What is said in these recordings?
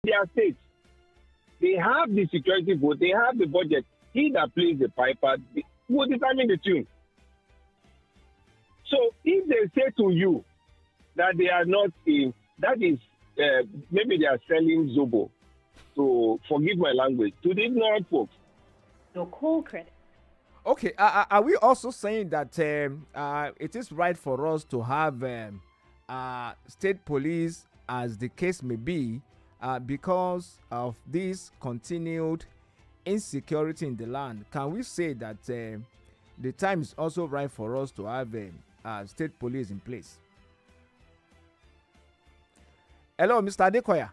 their states. They have the security vote, they have the budget. He that plays the piper will determine the tune. So if they say to you that they are not in, that is, maybe they are selling Zobo, to forgive my language, to the ignorant folks. Your call credit. Okay, are we also saying that it is right for us to have state police, as the case may be, because of this continued insecurity in the land? Can we say that the time is also right for us to have state police in place? Hello, Mr. Adekoya.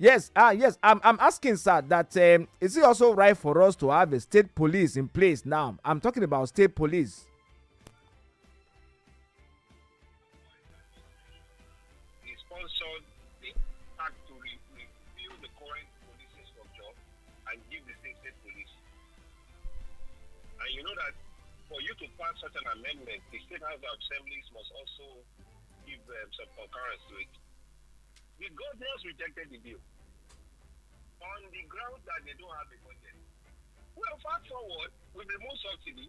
Yes, yes. I'm asking, sir, that is it also right for us to have a state police in place now? I'm talking about state police. He sponsored the act to review the current policing structure and give the state police. And you know that for you to pass such an amendment, the State House of Assemblies must also give some concurrence to it. The governors rejected the bill on the ground that they don't have a budget. Well, fast forward, with the more subsidy,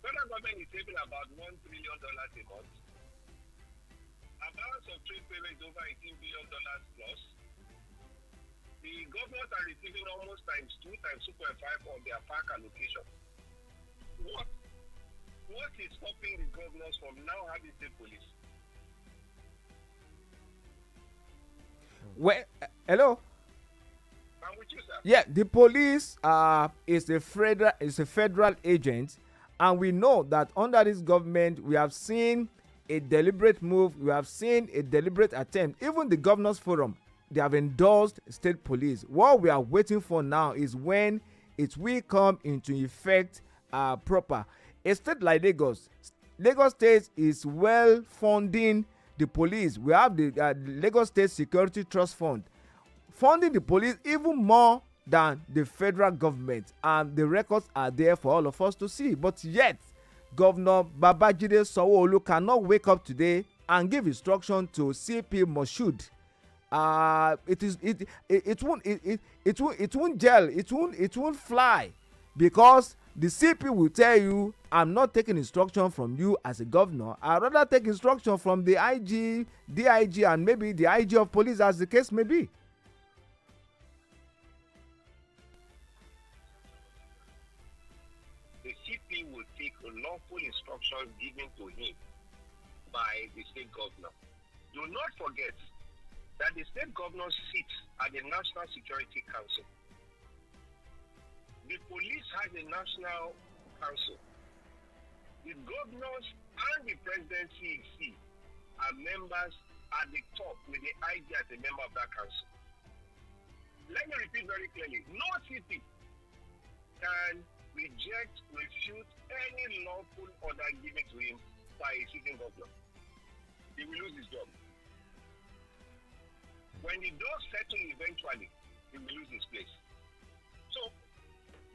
federal government is saving about $1 trillion a month. A balance of trade payments over $18 billion plus. The governors are receiving almost times 2, times 2.5 on their park allocation. What is stopping the governors from now having state police? Well, hello. I'm with you, sir. Yeah, the police is a federal agent, and we know that under this government we have seen a deliberate move, we have seen a deliberate attempt. Even the governors forum, they have endorsed state police. What we are waiting for now is when it will come into effect proper. A state like Lagos State is well funding the police. We have the Lagos State Security Trust Fund funding the police even more than the federal government, and the records are there for all of us to see. But yet Governor Babajide Sanwo-Olu cannot wake up today and give instruction to CP Moshood. It won't gel, it won't fly, because the CP will tell you, I'm not taking instruction from you as a governor. I'd rather take instruction from the IG, DIG, and maybe the IG of police, as the case may be. The CP will take lawful instructions given to him by the state governor. Do not forget that the state governor sits at the National Security Council. The police has a national council. The governors and the presidency are members at the top, with the IG as a member of that council. Let me repeat very clearly. No CP can reject, refute any lawful order given to him by a sitting governor. He will lose his job. When the dust settles eventually, he will lose his place. So,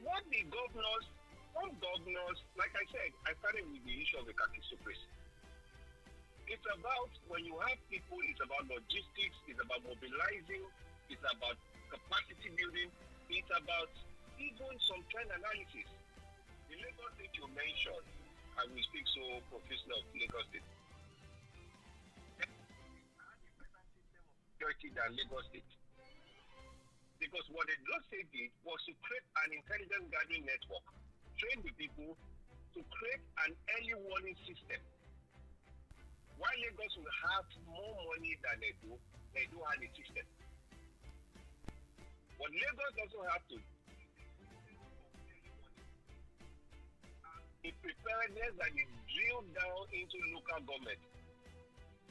what the governors, some governors, like I said, I started with the issue of the kakistocracy. It's about, when you have people, it's about logistics, it's about mobilizing, it's about capacity building, it's about even some trend analysis. The Lagos State you mentioned, and we speak so profusely of Lagos State, has a better system of security than Lagos State. Because what the Lagos State did was to create an intelligence gathering network, train the people to create an early warning system. While Lagos will have more money than they do have a system. But Lagos doesn't have to. The preparedness that is drilled down into local government.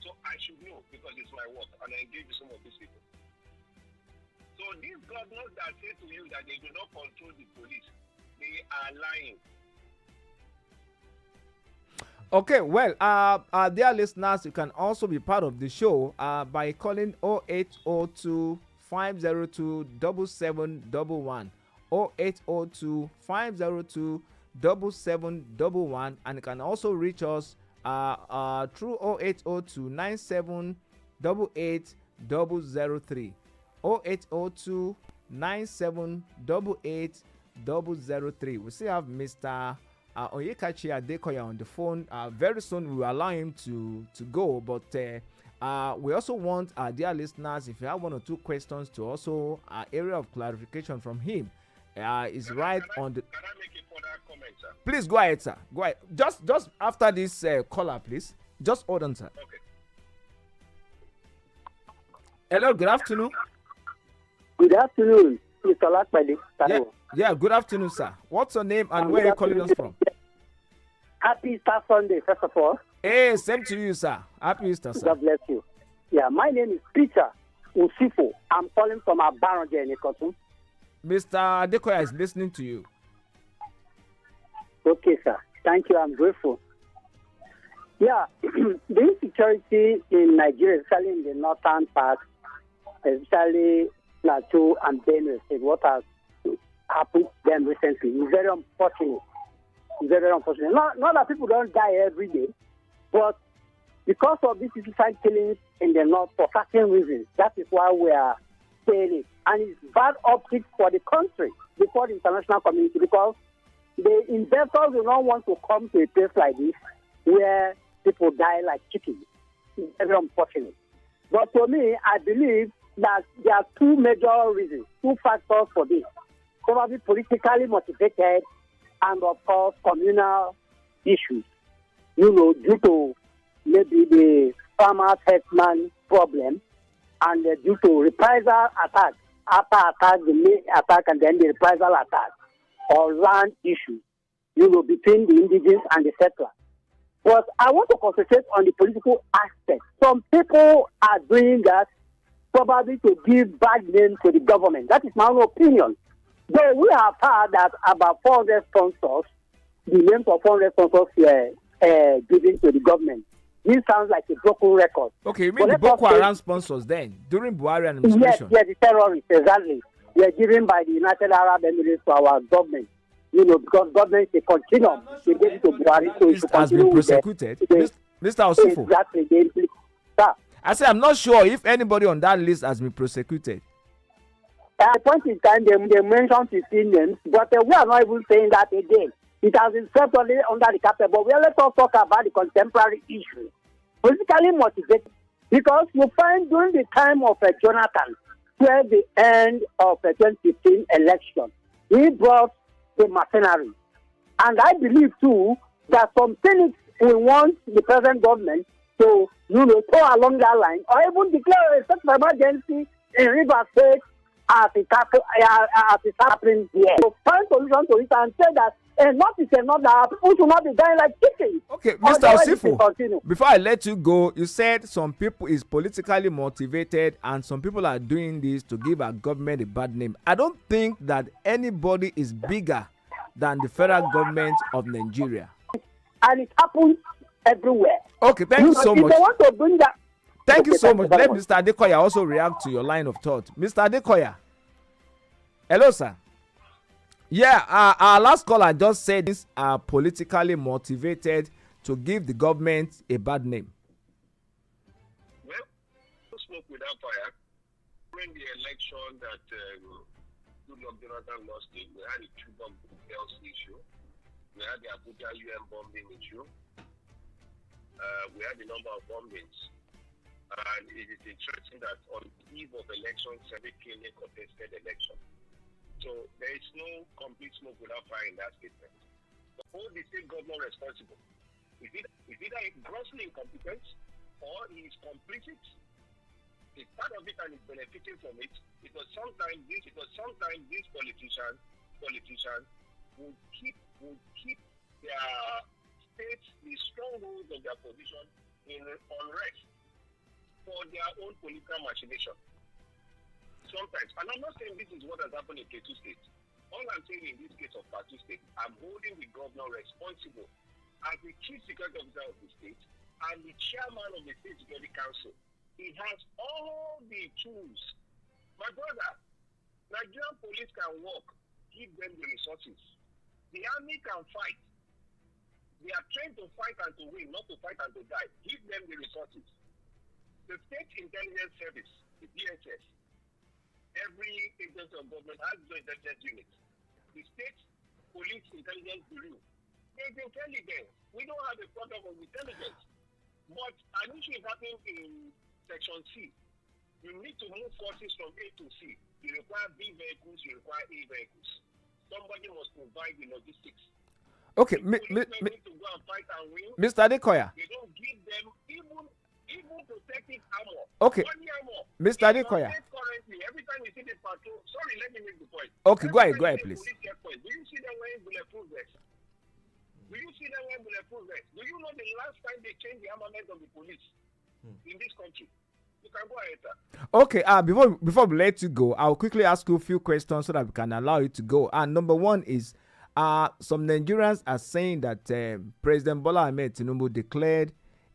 So I should know, because it's my work, and I engage with some of these people. So these governors that say to you that they do not control the police, they are lying. Okay, well, dear listeners, you can also be part of the show by calling 0802 502 7711, 0802 502 7711, and you can also reach us through 0802 9788 08029788003. 08029788003. We still have Mr. Oyekachi Adekoya on the phone. Very soon we will allow him to go, but we also want our dear listeners, if you have one or two questions, to also area of clarification from him. Is right on the. Can I make a further comment, sir? Please go ahead, sir. Go ahead. Just after this caller, please. Just hold on, sir. Okay. Hello. Good afternoon. Good afternoon, Mr. Olapade. Yeah. Good afternoon, sir. What's your name and where are you calling us from? Happy Easter Sunday, first of all. Hey, same to you, sir. Happy Easter, sir. God bless you. Yeah, my name is Peter Usifo. I'm calling from Abaronje in Ikotu. Mr. Adekoya is listening to you. Okay, sir. Thank you. I'm grateful. Yeah, the insecurity in Nigeria, especially in the northern part, especially Plateau and BENUE, what has happened to them recently is very unfortunate. Very unfortunate. Not that people don't die every day, but because of these suicide killings in the north for certain reasons, that is why we are saying it. And it's bad optics for the country before the international community, because the investors will not want to come to a place like this where people die like chickens. It's very unfortunate. But to me, I believe that there are two major reasons, two factors for this. Probably politically motivated and, of course, communal issues. Due to maybe the farmers' headman problem and due to reprisal attack. After attack, the main attack and then the reprisal attack, or land issues, between the indigenous and the settlers. But I want to concentrate on the political aspect. Some people are doing that probably to give bad name to the government. That is my own opinion. Though we have heard that about 400 sponsors, the names of 400 sponsors were given to the government. This sounds like a broken record. Okay, you mean the Boko Haram sponsors then, during Buhari administration? Yes, the terrorists, exactly. They are given by the United Arab Emirates to our government. Because government is a continuum. They gave it to Buhari, so it has been prosecuted. Mr. Osifo. Exactly. I say I'm not sure if anybody on that list has been prosecuted. At a point in time, they mentioned 15 names, but we are not even saying that again. It has been swept under the carpet, but let us talk about the contemporary issue. Politically motivated, because you find during the time of Jonathan, toward the end of the 2015 election, he brought the mercenary. And I believe, too, that some things we want the present government to, throw along that line, or even declare a state of emergency in Rivers State as it happening here. So find solution to it and say that enough is enough, that people should not be dying like chickens. Okay, Mr. Osifo, before I let you go, you said some people is politically motivated and some people are doing this to give our government a bad name. I don't think that anybody is bigger than the federal government of Nigeria. And it happens everywhere. Okay, thank you so much. If they want to bring that... Thank you so much. Let Mr. Adekoya also react to your line of thought. Mr. Adekoya. Hello, sir. Yeah, our last caller just said these are politically motivated to give the government a bad name. Well, smoke without fire. During the election that Goodluck Jonathan lost, we had the Chibok girls issue. We had the Abuja UN bombing issue. We had the number of bombings. And it is interesting that on the eve of elections, every clinic contested election. So there is no complete smoke without fire in that statement. So hold the state governor responsible. Is either grossly incompetent or he is complicit. He's part of it and is benefiting from it. Because sometimes these politicians will keep their states, the strongholds of their position in unrest for their own political machination. Sometimes, and I'm not saying this is what has happened in Plateau State. All I'm saying in this case of Plateau State, I'm holding the governor responsible as the chief security officer of the state and the chairman of the State Security Council. He has all the tools. My brother, Nigerian police can work, give them the resources. The army can fight. They are trained to fight and to win, not to fight and to die. Give them the resources. The State Intelligence Service, the DSS, every agency of government has its intelligence unit. The State Police Intelligence Bureau, there's intelligence. We don't have a problem of intelligence. But an issue is happening in Section C. You need to move forces from A to C. You require B vehicles, you require A vehicles. Somebody must provide the logistics. Okay, need to go and fight and win. Mr. Adekoya. They don't give them even protective armor. Okay, Armor. Mr. Adekoya. Currently, every time you see the patrol, sorry, let me make the point. Okay, go ahead, please. Do you see them wearing bulletproof vests? Do you see them wearing bulletproof vests? Do you know the last time they changed the armament of the police in this country? You can go ahead, sir. Okay, before we let you go, I'll quickly ask you a few questions so that we can allow you to go. And number one is, some Nigerians are saying that President Bola Ahmed Tinubu declared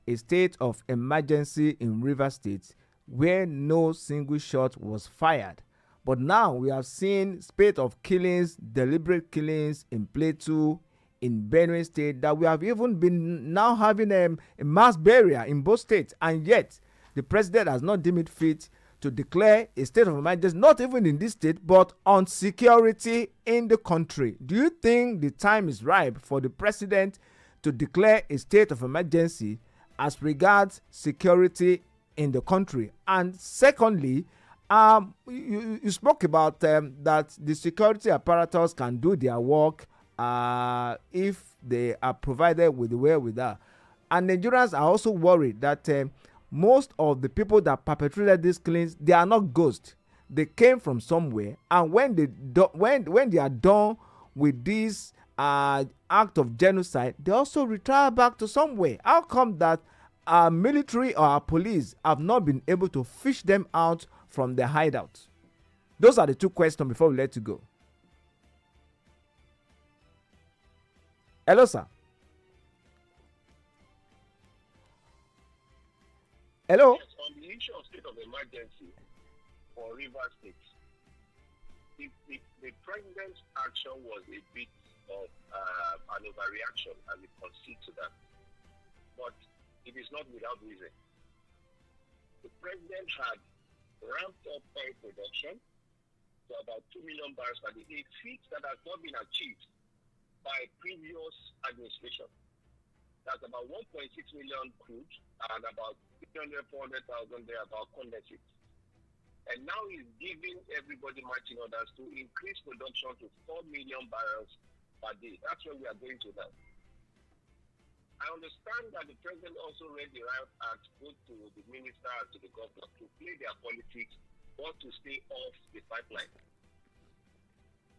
a state of emergency in Rivers State where no single shot was fired. But now we have seen spate of killings, deliberate killings in Plateau, in Benue State, that we have even been now having a mass burial in both states. And yet, the president has not deemed it fit to declare a state of emergency, not even in this state, but on security in the country. Do you think the time is ripe for the president to declare a state of emergency as regards security in the country? And secondly, you spoke about that the security apparatus can do their work if they are provided with the wherewithal. And Nigerians are also worried that most of the people that perpetrated these killings, they are not ghosts. They came from somewhere, and when they are done with this act of genocide, they also retire back to somewhere. How come that our military or our police have not been able to fish them out from their hideouts? Those are the two questions before we let you go. Hello, sir. Hello. Yes, on the issue of state of emergency for Rivers State, the president's action was a bit of an overreaction, and we concede to that. But it is not without reason. The president had ramped up oil production to about 2 million barrels per day, a feat that has not been achieved by previous administration. That's about 1.6 million crude and about 400,000 there about condensate. And now he's giving everybody marching orders to increase production to 4 million barrels per day. That's where we are going to now. I understand that the president also read the right act both to the minister and to the governor to play their politics or to stay off the pipeline.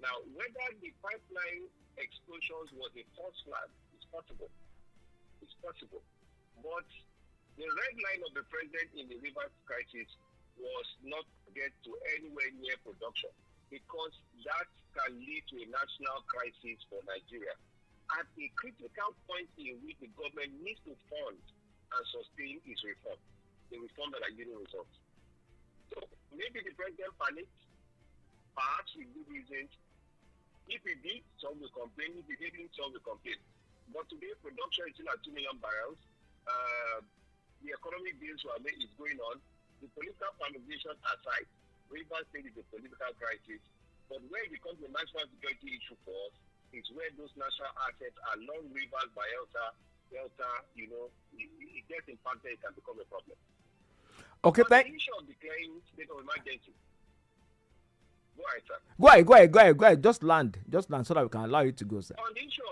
Now, whether the pipeline explosions was a false flag is possible. It's possible. But the red line of the president in the Rivers crisis was not to get to anywhere near production, because that can lead to a national crisis for Nigeria at a critical point in which the government needs to fund and sustain its reform, the reform that are giving results. So maybe the president panicked, perhaps with good reasons. If he did, some will complain. If he didn't, some will complain. But today, production is still at 2 million barrels. The economic deals were made is going on. The political conversation aside, Rivers State is a political crisis. But where it becomes a national security issue for us is where those national assets are long rivers by Delta, it gets impacted, it can become a problem. Okay, thank you. The issue of declaring state of emergency. Go ahead, sir. Go ahead. Just land so that we can allow you to go, sir. On the issue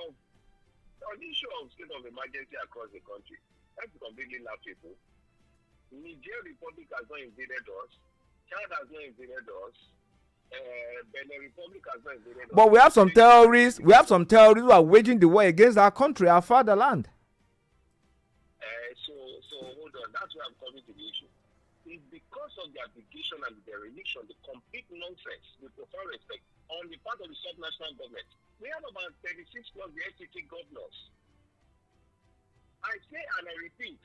of state of emergency across the country, that's completely laughable. Niger Republic has not invaded us. Chad has not invaded us. Benin Republic has not invaded us. But we have some terrorists. We have some terrorists who are waging the war against our country, our fatherland. So hold on. That's where I'm coming to the issue. It's because of the application and the dereliction, the complete nonsense, with profound respect, on the part of the subnational government. We have about 36 plus the FCT governors. I say and I repeat,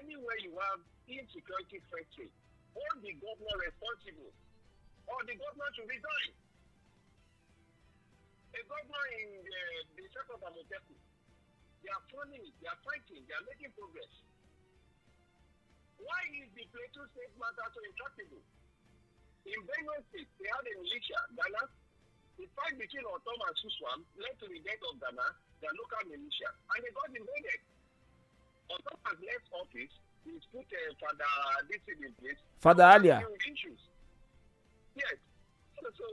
anywhere you have insecurity threatening, hold the governor responsible, or the governor should resign. A governor in the sector of Amoteku, they are funding it, they are fighting, they are making progress. Why is the Plateau State matter so intractable? In Benue State, they had a militia, Ghana. The fight between Otom and Suswam led to the death of Ghana, their local militia, and they got invaded. Otom has left office. He's put Father this in place. Father Alia. Issues. Yes. So,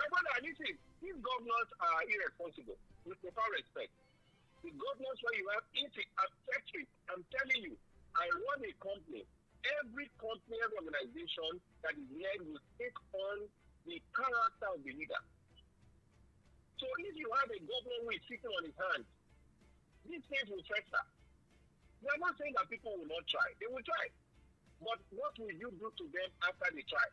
my brother, listen, these governors are irresponsible, with proper respect. The governors where you have effective, I'm telling you, I run a company. Every company, every organization that is led will take on the character of the leader. So if you have a governor who is sitting on his hands, these things will fester. We are not saying that people will not try. They will try. But what will you do to them after they try?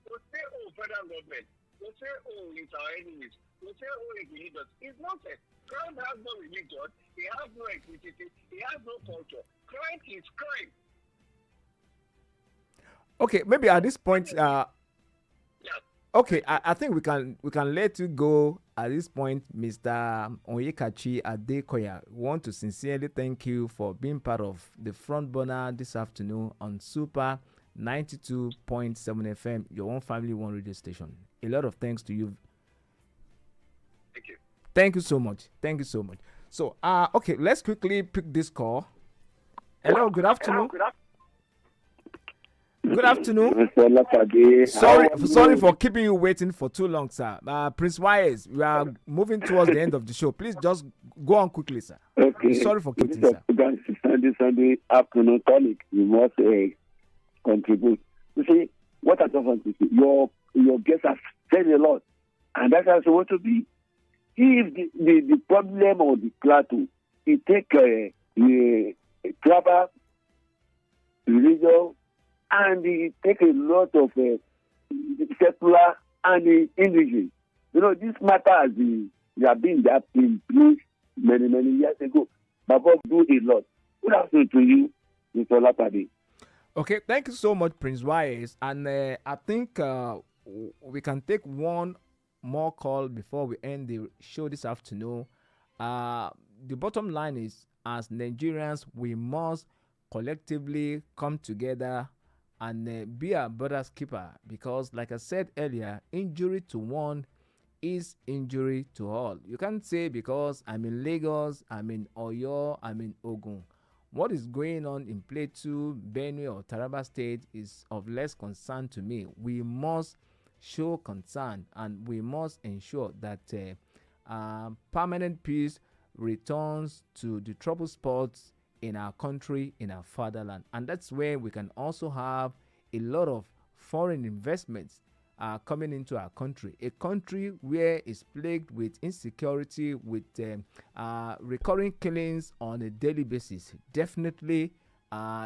They'll say, oh, federal government. They'll say, oh, it's our enemies. They'll say, oh, it's religious. It's nonsense. Crime has no religion. He has no ethnicity. He has no culture. Crime is crime. Okay, maybe at this point, Yeah. okay, I think we can let you go at this point, Mr. Onyekachi Adekoya. We want to sincerely thank you for being part of the front burner this afternoon on Super 92.7 FM, your one family, one radio station. A lot of thanks to you. Thank you. Thank you so much. Thank you so much. So, okay, let's quickly pick this call. Hello, good afternoon. Good afternoon. Sorry for keeping you waiting for too long, sir. Prince Wise, we are moving towards the end of the show. Please just go on quickly, sir. Okay. Sorry for keeping, sir. Sunday afternoon tonic. You must contribute. You see, what I just want to say, your guests have said a lot, and that's how it's supposed to be. If the problem of the plateau, it take tribal, religion, and it take a lot of secular and indigenous. You know, this matter has been in place many years ago. But God do a lot. Good afternoon to you, Mr. Olapade. Okay, thank you so much, Prince Wise. And I think we can take one more call before we end the show this afternoon. The bottom line is, as Nigerians, we must collectively come together and be our brother's keeper, because like I said earlier, injury to one is injury to all. You can't say because I'm in Lagos, I'm in Oyo, I'm in Ogun, what is going on in Plateau, Benue or Taraba State is of less concern to me. We must show concern and we must ensure that permanent peace returns to the troubled spots in our country, in our fatherland. And that's where we can also have a lot of foreign investments coming into our country. A country where it's plagued with insecurity, with recurring killings on a daily basis, definitely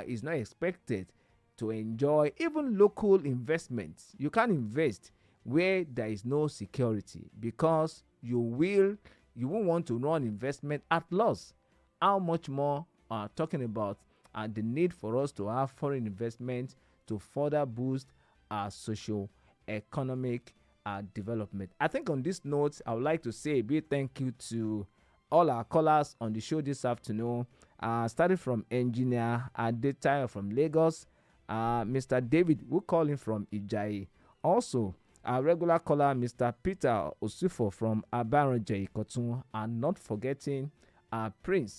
is not expected to enjoy even local investments. You can't invest where there is no security, because you won't want to run investment at loss. How much more talking about the need for us to have foreign investment to further boost our socio-economic development. I think on this note, I would like to say a big thank you to all our callers on the show this afternoon. Starting from Engineer Taiwo from Lagos, Mr. David, who called in from Ijayi. Also, our regular caller, Mr. Peter Osufo from Abaronje Ikotun, and not forgetting Prince